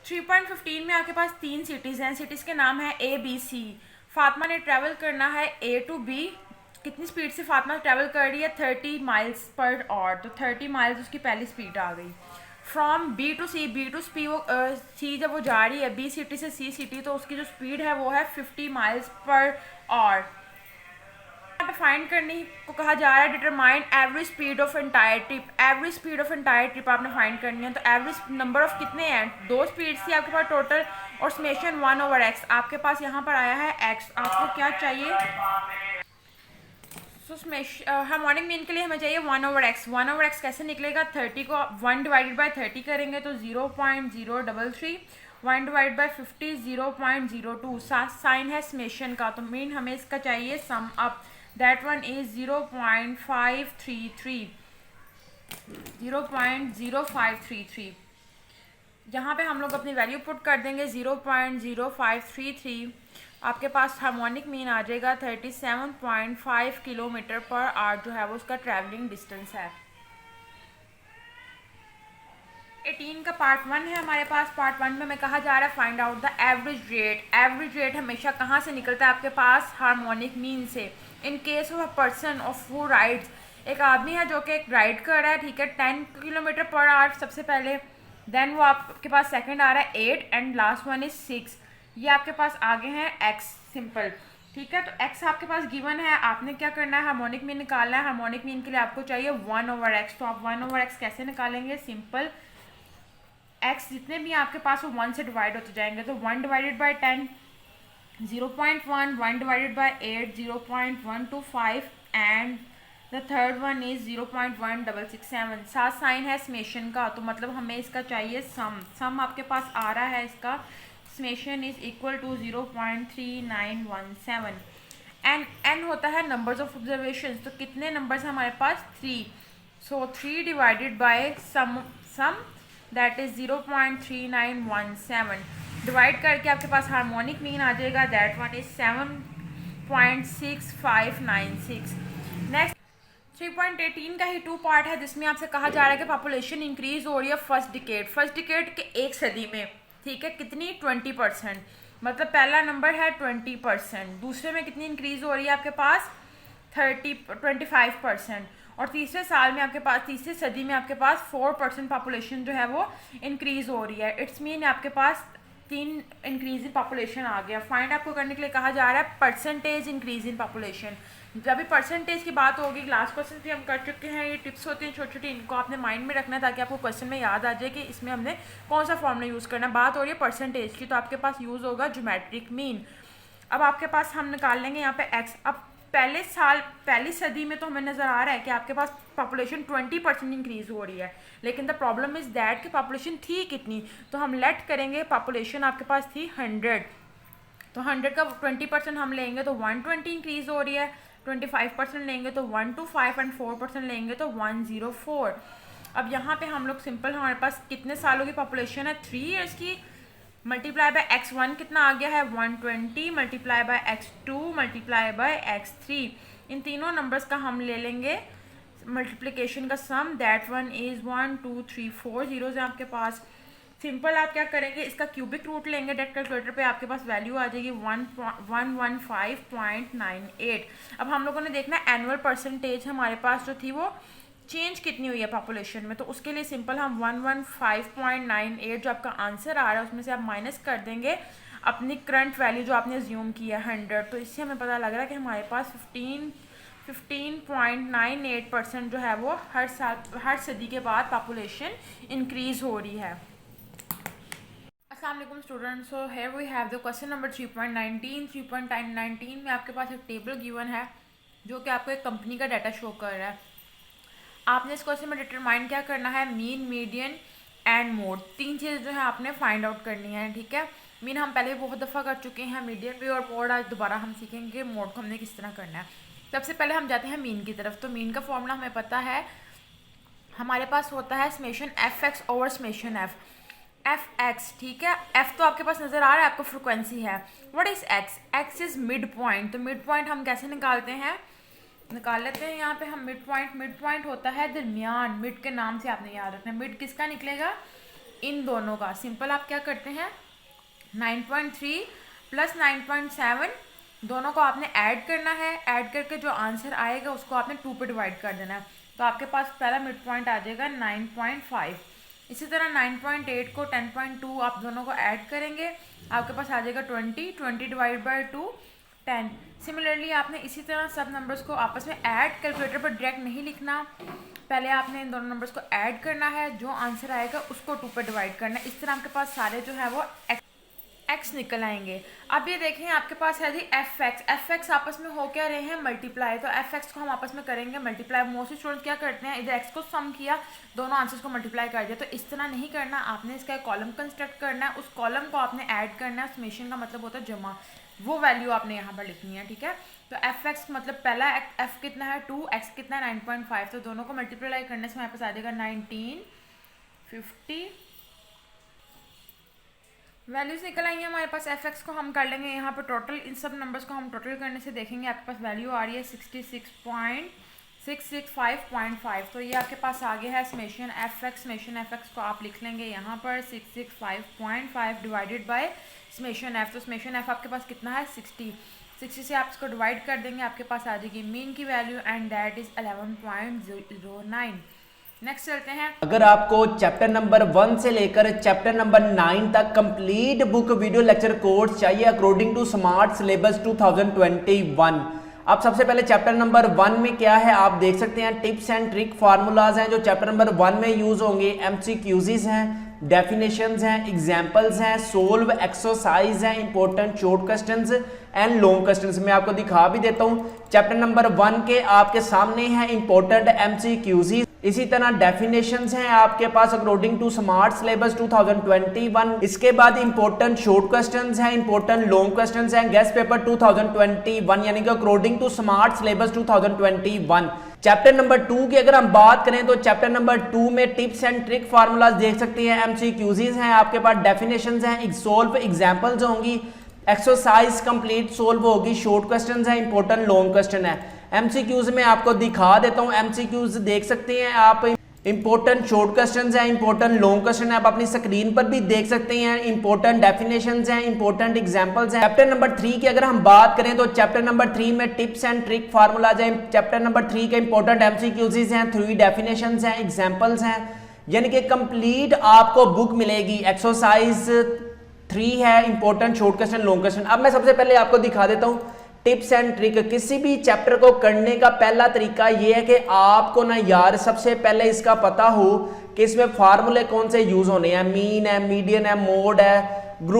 3.15 में आपके पास 3 सिटीज़ हैं। सिटीज़ के नाम है ए बी सी। फातिमा ने ट्रैवल करना है ए टू बी। कितनी स्पीड से फातिमा ट्रैवल कर रही है? 30 माइल्स पर आवर। तो 30 माइल्स उसकी पहली स्पीड आ गई। From B to C, B to C वो सी जब वो जा रही है बी सिटी से सी सिटी, तो उसकी जो स्पीड है वो है 50 माइल्स पर आवर। यहाँ पे फाइंड करने को कहा जा रहा है determine average speed of entire trip. Average speed of entire trip आपने फाइंड करनी है। तो एवरेज नंबर ऑफ कितने हैं? 2 स्पीड्स थी आपके पास टोटल, और समेशन 1/x आपके पास यहाँ पर आया है x। आपको क्या चाहिए? तो हार्मोनिक मीन के लिए हमें चाहिए 1/x। 1/x कैसे निकलेगा? 30 को 1 डिवाइडेड बाई 30 करेंगे तो 0.033। 1 डिवाइड बाई 50 0.02। साइन है समेशन का, तो मीन हमें इसका चाहिए sum up. That one is 0.533। 0.0533। यहाँ पे हम लोग अपनी वैल्यू पुट कर देंगे 0.0533। आपके पास हार्मोनिक मीन आ जाएगा 37.5 किलोमीटर पर आवर, जो है वो उसका ट्रैवलिंग डिस्टेंस है। 18 का पार्ट 1 है हमारे पास। पार्ट 1 में हमें कहा जा रहा है find out the average rate. Average rate हमेशा कहाँ से निकलता है? आपके पास हार्मोनिक मीन से। In case of a person of who rides, एक आदमी है जो कि एक राइड कर रहा है, ठीक है, 10 किलोमीटर पर आवर सबसे पहले। देन वो आपके पास सेकंड आ रहा है 8 एंड लास्ट वन इज 6। ये आपके पास आगे हैं x सिंपल, ठीक है। तो x आपके पास गिवन है, आपने क्या करना है? हार्मोनिक मीन निकालना है। हार्मोनिक मीन के लिए आपको चाहिए 1/x। तो आप 1/x कैसे निकालेंगे? सिंपल, x जितने भी आपके पास वो 1 से डिवाइड होते जाएंगे। तो 1 divided by 10 0.1, 1 divided by 8 0.125 and the third one is 0.1667। साथ साइन है समेशन का, तो मतलब हमें इसका चाहिए सम आपके पास आ रहा है इसका summation is equal to 0.3917। N होता है नंबर्स ऑफ ऑब्जर्वेशन। तो कितने नंबर्स हमारे पास? 3। So 3 divided by sum that is 0.3917। Divide करके आपके पास हार्मोनिक मीन आ जाएगा, दैट वन इज 7.6596। नेक्स्ट 3.18 का ही 2 पार्ट है, जिसमें आपसे कहा जा रहा है कि पॉपुलेशन इंक्रीज हो रही है फर्स्ट डिकेड। फर्स्ट डिकेड के एक सदी में, ठीक है, कितनी? 20%। मतलब पहला नंबर है 20%। दूसरे में कितनी इंक्रीज हो रही है आपके पास? 25%। और तीसरे साल में आपके पास, तीसरी सदी में आपके पास 4% पॉपुलेशन जो है वो इंक्रीज हो रही है। इट्स मीन आपके पास 3 इंक्रीज इन पॉपुलेशन आ गया। फाइंड आपको करने के लिए कहा जा रहा है परसेंटेज इंक्रीज इन पॉपुलेशन। जब भी परसेंटेज की बात होगी, लास्ट क्वेश्चन भी हम कर चुके हैं, ये टिप्स होती हैं छोटी छोटी, इनको आपने माइंड में रखना है ताकि आपको क्वेश्चन में याद आ जाए कि इसमें हमने कौन सा फॉर्मूला यूज़ करना है। बात हो रही है परसेंटेज की, तो आपके पास यूज़ होगा ज्योमेट्रिक मीन। अब आपके पास हम निकाल लेंगे यहाँ पे एक्स। अब पहले साल, पहली सदी में तो हमें नज़र आ रहा है कि आपके पास पॉपुलेशन 20% इंक्रीज हो रही है, लेकिन द प्रॉब्लम इज़ दैट कि पॉपुलेशन थी कितनी? तो हम लेट करेंगे पॉपुलेशन आपके पास थी 100। तो 100 का 20% हम लेंगे तो 120 इंक्रीज हो रही है। 25% लेंगे तो 125 एंड 4% लेंगे तो 104। अब यहाँ पे हम लोग सिंपल, हमारे पास कितने सालों की पॉपुलेशन है? 3 ईयर्स की। मल्टीप्लाई बाय x1 कितना आ गया है? 120। Multiply by x2 multiply by x3। इन तीनों नंबर्स का हम ले लेंगे मल्टीप्लिकेशन का सम, दैट वन इज़ 1 2 3 4 जीरोज है आपके पास। सिंपल आप क्या करेंगे? इसका क्यूबिक रूट लेंगे डायरेक्ट कैलकुलेटर पे, आपके पास वैल्यू आ जाएगी 115.98। अब हम लोगों ने देखना है एनुअल परसेंटेज हमारे पास जो थी वो चेंज कितनी हुई है पॉपुलेशन में। तो उसके लिए सिंपल हम 115.98 जो आपका आंसर आ रहा है उसमें से आप माइनस कर देंगे अपनी करंट वैल्यू जो आपने ज्यूम की है 100। तो इससे हमें पता लग रहा है कि हमारे पास 15.98% जो है वो हर साल, हर सदी के बाद पॉपुलेशन इंक्रीज हो रही है। अस्सलाम वालेकुम students, so here we have the question number 3.19। 3.19 में आपके पास एक टेबल गिवन है जो कि आपको एक कंपनी का डाटा शो कर रहा है। आपने इस क्वेश्चन में डिटरमाइन क्या करना है? Mean, median and mode. 3 चीज़ जो है आपने फाइंड आउट करनी है, ठीक है। मीन हम पहले भी बहुत दफ़ा कर चुके हैं, मीडियन भी, और मोड आज दोबारा हम सीखेंगे मोड को हमने किस तरह करना है। सबसे पहले हम जाते हैं मीन की तरफ। तो मीन का फॉर्मूला हमें पता है, हमारे पास होता है summation F x over summation F x, ठीक है। एफ तो आपके पास नज़र आ रहा है, आपको फ्रिक्वेंसी है। What is x? X is mid point. तो मिड पॉइंट हम कैसे निकालते हैं? निकाल लेते हैं यहाँ पे हम मिड पॉइंट। मिड पॉइंट होता है दरमियान। मिड के नाम से आपने याद रखना है। मिड किसका निकलेगा? इन दोनों का सिंपल आप क्या करते हैं 9.3 प्लस 9.7 दोनों को आपने ऐड करना है। ऐड करके जो आंसर आएगा उसको आपने 2 पे डिवाइड कर देना है। तो आपके पास पहला मिड पॉइंट आ जाएगा 9.5। इसी तरह 9.8 को 10.2 आप दोनों को ऐड करेंगे, आपके पास आ जाएगा 20 डिवाइड बाई 2 10। सिमिलरली आपने इसी तरह सब नंबर्स को आपस में ऐड, कैलकुलेटर पर डायरेक्ट नहीं लिखना, पहले आपने इन दोनों नंबर्स को ऐड करना है, जो आंसर आएगा उसको 2 पे डिवाइड करना है। इस तरह आपके पास सारे जो है वो एक्स निकल आएंगे। अब ये देखें आपके पास है जी एफ एक्स आपस में हो क्या रहे हैं मल्टीप्लाई, तो एफ एक्स को हम आपस में करेंगे मल्टीप्लाई। मोस्टली स्टूडेंट्स क्या करते हैं इधर एक्स को सम किया, दोनों आंसर्स को मल्टीप्लाई कर दिया, तो इस तरह नहीं करना। आपने इसका एक कॉलम कंस्ट्रक्ट करना है, उस कॉलम को आपने ऐड करना है। समेशन का मतलब होता है जमा, वो वैल्यू आपने यहाँ पर लिखनी है, ठीक है। तो एफ एक्स मतलब पहला एफ कितना है 2, एक्स कितना है 9.5, तो दोनों को मल्टीप्लाई करने से हमारे पास आ जाएगा 1950 वैल्यूज निकल आई है हमारे पास। एफ एक्स को हम कर लेंगे यहाँ पर टोटल, इन सब नंबर्स को हम टोटल करने से देखेंगे आपके पास वैल्यू आ रही है 66.665.5। तो ये आपके पास आ गया है summation F x. Summation F x को आप लिख लेंगे यहाँ पर 665.5 डिवाइडेड बाय समेशन एफ। तो समेशन एफ आपके पास कितना है 60 से आप इसको डिवाइड कर देंगे, आपके पास आ जाएगी मीन की value and that is 11.09। Next चलते हैं। अगर आपको चैप्टर नंबर 1 से लेकर चैप्टर नंबर 9 तक complete book video lecture course चाहिए अकॉर्डिंग टू स्मार्ट सिलेबस 2021, अब सबसे पहले चैप्टर नंबर 1 में क्या है आप देख सकते हैं। टिप्स एंड ट्रिक फार्मूलाज हैं जो चैप्टर नंबर 1 में यूज होंगे, एमसीक्यूज़ हैं, डेफिनेशंस हैं, एग्जाम्पल्स हैं, सोल्व एक्सरसाइज हैं, important short questions and long questions. मैं आपको दिखा भी देता हूं। चैप्टर नंबर 1 के आपके सामने है इंपॉर्टेंट एमसीक्यूज़, इसी तरह डेफिनेशंस हैं आपके पास अकॉर्डिंग टू स्मार्ट सिलेबस 2021। इसके बाद इंपॉर्टेंट शॉर्ट क्वेश्चंस हैं, इंपॉर्टेंट लॉन्ग क्वेश्चंस हैं, गेस्ट पेपर 2021 यानी कि according to smart syllabus 2021। Chapter number 2 की अगर हम बात करें तो चैप्टर नंबर 2 में टिप्स एंड ट्रिक फार्मूलाज देख सकते हैं, एमसीक्यूज़ हैं आपके पास, डेफिनेशंस हैं, सोल्व एग्जांपल्स होंगी, एक्सरसाइज कंप्लीट सोल्व होगी, शॉर्ट क्वेश्चंस हैं, इंपॉर्टेंट लॉन्ग क्वेश्चन है। एमसीक्यूज में आपको दिखा देता हूं, एमसीक्यूज देख सकते हैं आप, इंपॉर्टेंट शॉर्ट क्वेश्चंस हैं, इंपॉर्टेंट लॉन्ग क्वेश्चन है, आप अपनी स्क्रीन पर भी देख सकते हैं, इंपॉर्टेंट डेफिनेशंस हैं, इंपॉर्टेंट एग्जांपल्स हैं। चैप्टर नंबर 3 की अगर हम बात करें तो चैप्टर नंबर 3 में टिप्स एंड ट्रिक फार्मूलाज हैं, चैप्टर नंबर 3 के इंपॉर्टेंट एमसीक्यूज हैं, 3 डेफिनेशंस हैं, एग्जांपल्स हैं, यानी कि कंप्लीट आपको बुक मिलेगी। एक्सरसाइज 3 है, important short question long question. अब मैं सबसे पहले आपको दिखा देता हूं टिप्स एंड ट्रिक। किसी भी चैप्टर को करने का पहला तरीका ये है कि आपको ना यार सबसे पहले इसका पता हो कि इसमें फार्मूले कौन से यूज होने हैं, मीन है, मीडियन है, मोड है, ग्रुप